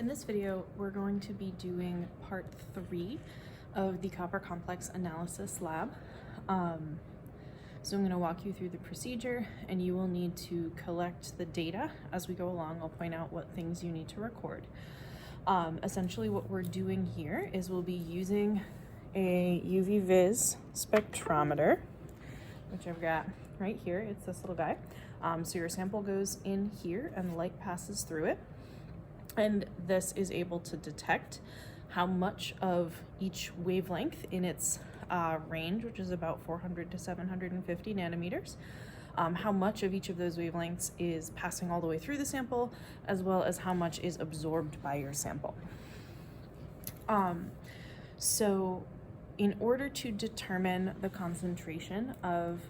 In this video, we're going to be doing part 3 of the copper complex analysis lab. So I'm going to walk you through the procedure, and you will need to collect the data as we go along. I'll point out what things you need to record. Essentially what we're doing here is we'll be using a UV vis spectrometer, which I've got right here. It's this little guy. So your sample goes in here and light passes through it. And this is able to detect how much of each wavelength in its range, which is about 400 to 750 nanometers, how much of each of those wavelengths is passing all the way through the sample, as well as how much is absorbed by your sample. So in order to determine the concentration of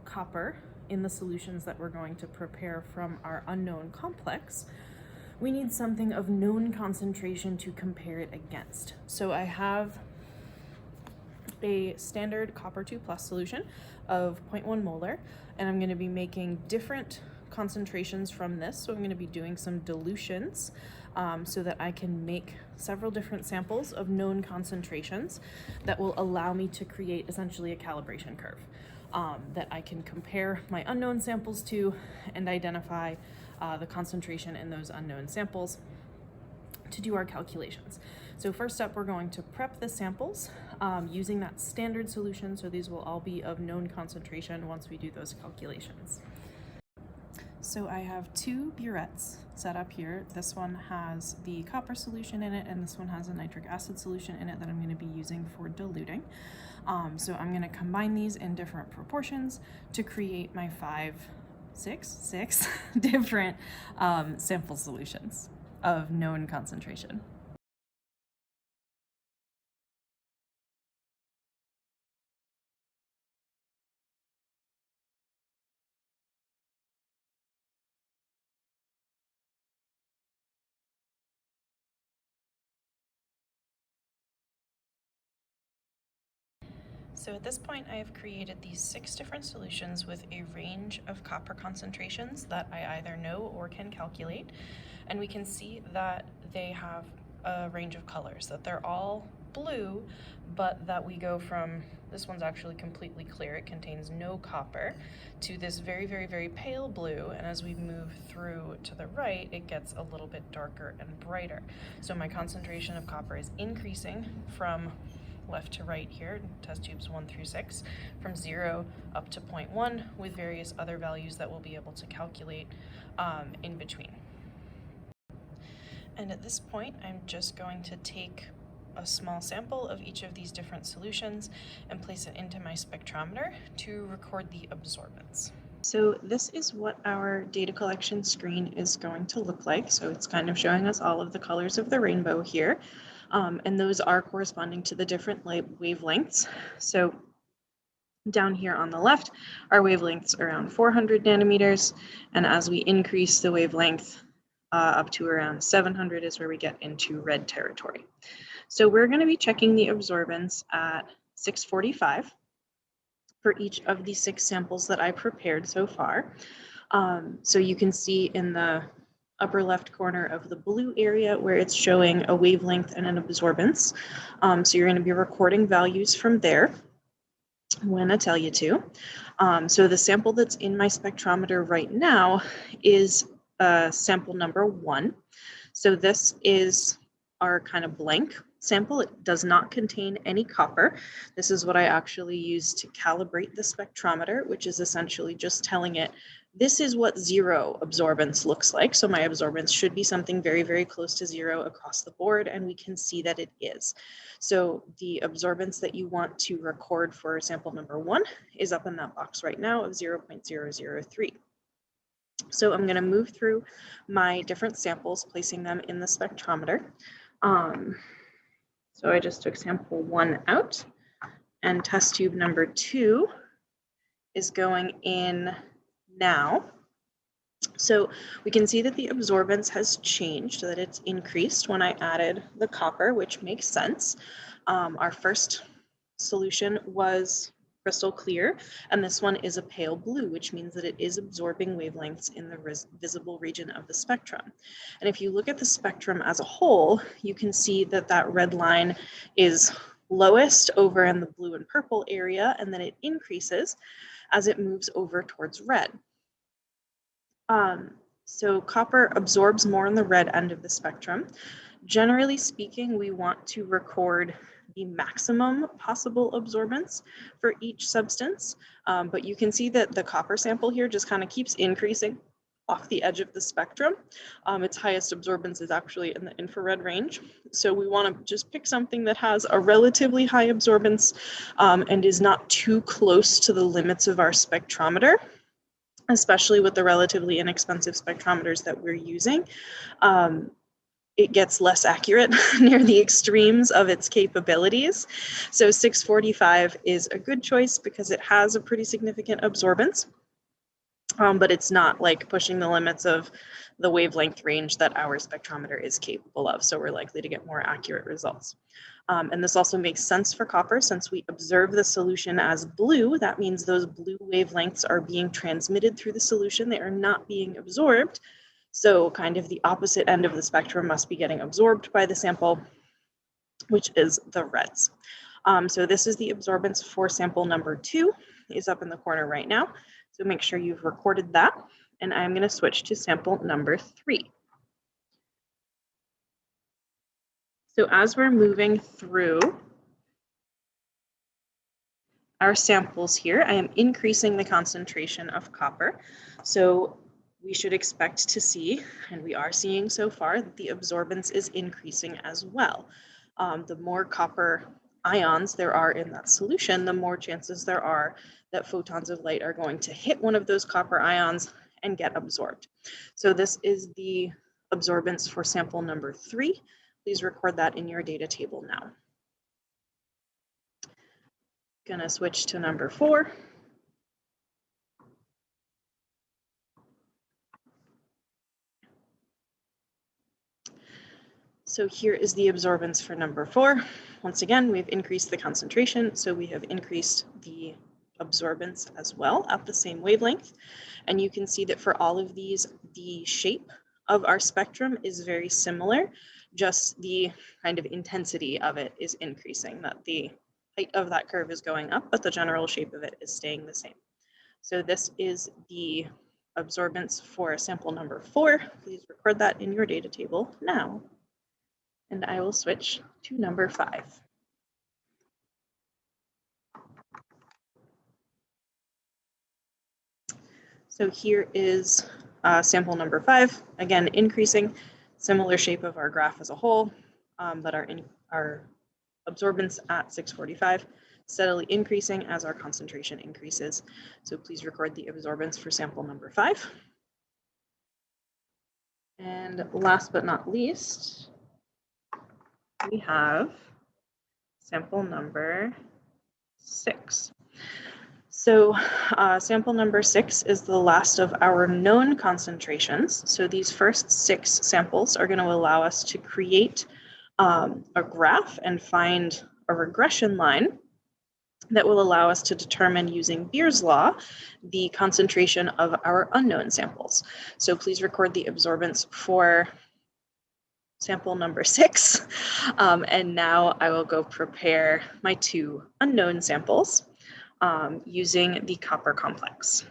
copper in the solutions that we're going to prepare from our unknown complex, we need something of known concentration to compare it against. So I have a standard copper 2+ solution of 0.1 molar, and I'm going to be making different concentrations from this. So I'm going to be doing some dilutions so that I can make several different samples of known concentrations that will allow me to create essentially a calibration curve that I can compare my unknown samples to and identify the concentration in those unknown samples to do our calculations. So first up, we're going to prep the samples using that standard solution. So these will all be of known concentration once we do those calculations. So I have two Burettes set up here. This one has the copper solution in it, and this one has a nitric acid solution in it that I'm going to be using for diluting. So I'm going to combine these in different proportions to create my six different sample solutions of known concentration. So at this point, I have created these 6 different solutions with a range of copper concentrations that I either know or can calculate. And we can see that they have a range of colors, that they're all blue, but that we go from, this one's actually completely clear, it contains no copper, to this very, very, very pale blue. And as we move through to the right, it gets a little bit darker and brighter. So my concentration of copper is increasing from left to right here, test tubes 1 through 6, from 0 up to 0.1, with various other values that we'll be able to calculate in between. And at this point, I'm just going to take a small sample of each of these different solutions and place it into my spectrometer to record the absorbance. So this is what our data collection screen is going to look like. So it's kind of showing us all of the colors of the rainbow here. And those are corresponding to the different light wavelengths. So down here on the left, our wavelengths around 400 nanometers. And as we increase the wavelength up to around 700 is where we get into red territory. So we're going to be checking the absorbance at 645 for each of the 6 samples that I prepared so far. So you can see in the upper left corner of the blue area where it's showing a wavelength and an absorbance. So you're going to be recording values from there when I tell you to. So the sample that's in my spectrometer right now is sample number 1. So this is our kind of blank sample. It does not contain any copper. This is what I actually use to calibrate the spectrometer, which is essentially just telling it this is what 0 absorbance looks like. So my absorbance should be something very, very close to 0 across the board, and we can see that it is. So the absorbance that you want to record for sample number 1 is up in that box right now of 0.003. So I'm going to move through my different samples, placing them in the spectrometer. So I just took sample 1 out, and test tube number 2 is going in now. So we can see that the absorbance has changed, that it's increased when I added the copper, which makes sense. Our first solution was crystal clear, and this one is a pale blue, which means that it is absorbing wavelengths in the visible region of the spectrum. And if you look at the spectrum as a whole, you can see that that red line is lowest over in the blue and purple area, and then it increases as it moves over towards red. So copper absorbs more in the red end of the spectrum. Generally speaking, we want to record the maximum possible absorbance for each substance, but you can see that the copper sample here just kind of keeps increasing off the edge of the spectrum. Its highest absorbance is actually in the infrared range. So we want to just pick something that has a relatively high absorbance and is not too close to the limits of our spectrometer, especially with the relatively inexpensive spectrometers that we're using. It gets less accurate near the extremes of its capabilities. So 645 is a good choice because it has a pretty significant absorbance, but it's not like pushing the limits of the wavelength range that our spectrometer is capable of. So we're likely to get more accurate results. And this also makes sense for copper since we observe the solution as blue. That means those blue wavelengths are being transmitted through the solution. They are not being absorbed. So kind of the opposite end of the spectrum must be getting absorbed by the sample, which is the reds. So this is the absorbance for sample number 2, is up in the corner right now. So make sure you've recorded that. And I'm going to switch to sample number 3. So as we're moving through our samples here, I am increasing the concentration of copper. So we should expect to see, and we are seeing so far, that the absorbance is increasing as well. The more copper ions there are in that solution, the more chances there are that photons of light are going to hit one of those copper ions and get absorbed. So this is the absorbance for sample number 3. Please record that in your data table now. Gonna switch to number 4. So here is the absorbance for number 4. Once again, we've increased the concentration, so we have increased the absorbance as well at the same wavelength. And you can see that for all of these, the shape of our spectrum is very similar, just the kind of intensity of it is increasing, that the height of that curve is going up, but the general shape of it is staying the same. So this is the absorbance for sample number 4. Please record that in your data table now. And I will switch to number 5. So here is sample number 5, again increasing, similar shape of our graph as a whole, but our absorbance at 645 steadily increasing as our concentration increases. So please record the absorbance for sample number 5. And last but not least, we have sample number 6. So sample number 6 is the last of our known concentrations. So these first 6 samples are going to allow us to create a graph and find a regression line that will allow us to determine, using Beer's law, the concentration of our unknown samples. So please record the absorbance for sample number 6. And now I will go prepare my 2 unknown samples using the copper complex.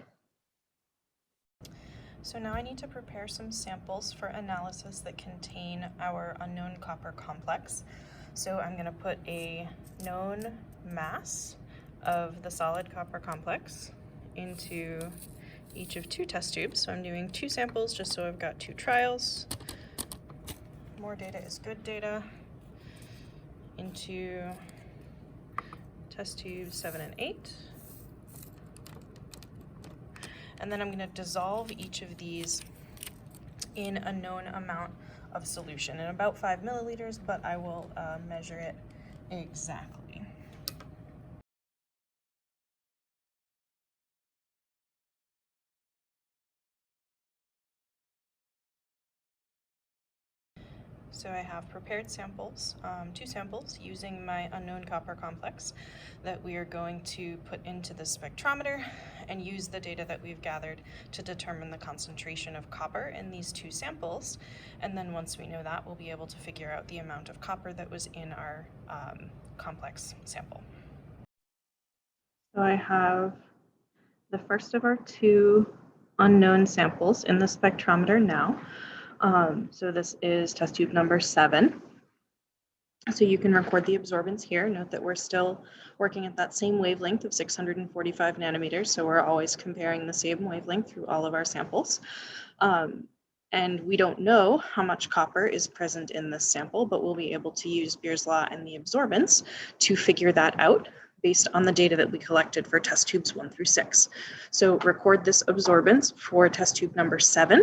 So now I need to prepare some samples for analysis that contain our unknown copper complex. So I'm going to put a known mass of the solid copper complex into each of 2 test tubes. So I'm doing 2 samples just so I've got 2 trials. More data is good data. Into test tubes 7 and 8. And then I'm going to dissolve each of these in a known amount of solution, in about 5 milliliters, but I will measure it exactly. So I have prepared samples, 2 samples using my unknown copper complex that we are going to put into the spectrometer and use the data that we've gathered to determine the concentration of copper in these 2 samples. And then once we know that, we'll be able to figure out the amount of copper that was in our complex sample. So I have the first of our 2 unknown samples in the spectrometer now. So this is test tube number 7. So you can record the absorbance here. Note that we're still working at that same wavelength of 645 nanometers. So we're always comparing the same wavelength through all of our samples. And we don't know how much copper is present in this sample, but we'll be able to use Beer's law and the absorbance to figure that out based on the data that we collected for test tubes 1 through 6. So record this absorbance for test tube number 7.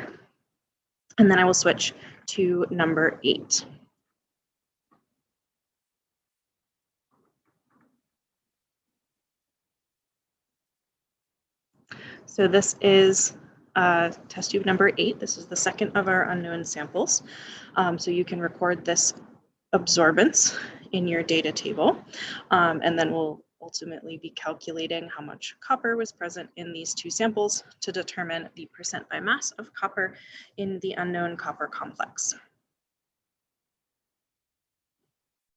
And then I will switch to number 8. So this is test tube number 8. This is the second of our unknown samples. So you can record this absorbance in your data table, and then we'll ultimately be calculating how much copper was present in these 2 samples to determine the percent by mass of copper in the unknown copper complex.